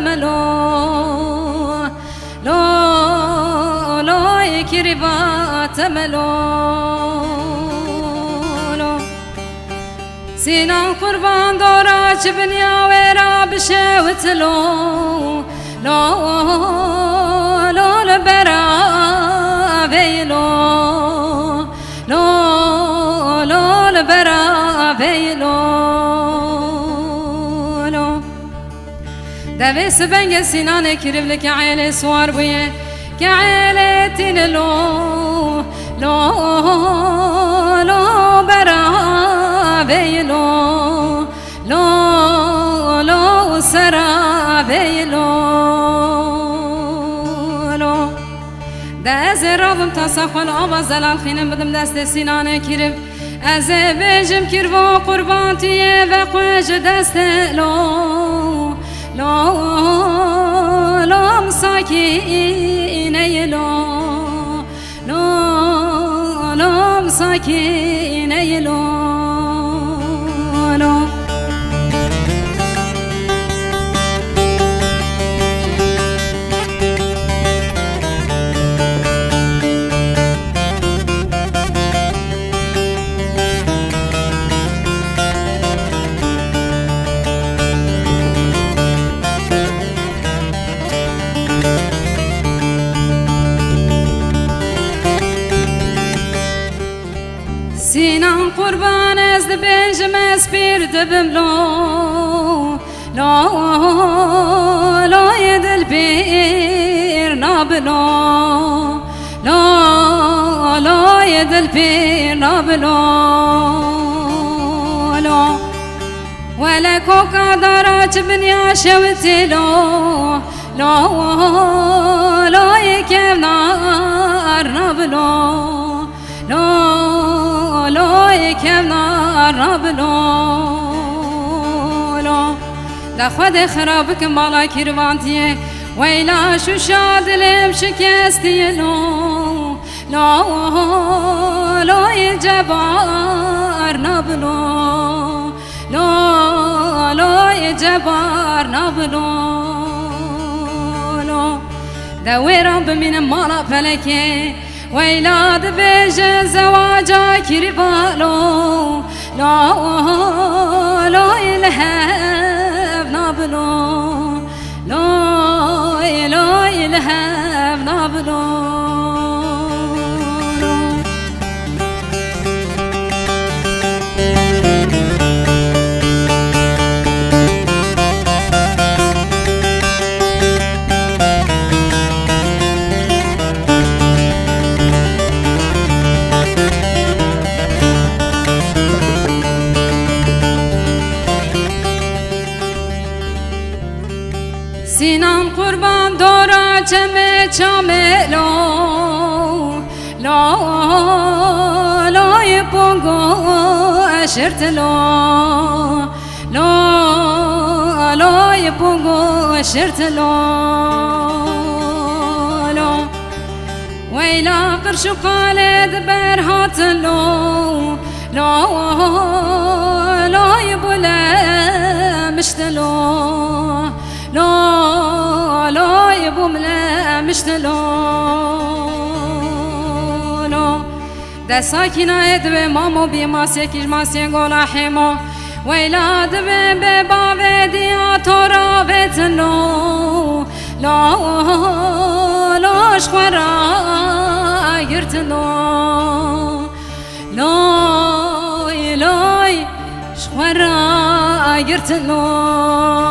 ملو لو كربات ملو سينا قربان دورا جبنيا ويرا بشوتلو لو لبرا بيلو لو لبرا بيلو دوي سبنگ سينان كرب لك عيلة سوار بيه كعيلة تنلو لو برا بيلو لو سرا بيلو داز رابم تصفل آبا زلال خينم بدم دست سينان كرب از بجم كربو قربانتي وقوج دست لو مساكيني لو مساكيني لو سینم قربان از بنجم اسپیر دبم لو دل بیر نابلو لو دل بیر نابلو ولا كوكا دراج بنيا شوتلو لو يكيف نار نابلو لو يكيف نار نابلو لا خد خرابك بالا كربانتي ويلا شو شاد لم شكستي لو يجبار نابلو لو يجبار نابلو دوي رب من مالا فلكي ويلاد بيج زواجا كربالو لو يلهب نابلو لو يلهب نابلو سینم قربان دورا چمه چمه لو يبونغو اشرت لو يبونغو اشرت لو ويلا قرشو قالد برهات لو يبولا مشتلو لو يبو ملا مشتلو ده ساكنة يدوي مامو بيما سيكيش ما سيقولا حيمو ويلا دبي ببا وديا تورا بيتنو لو شخورا يرتنو لو شخورا يرتنو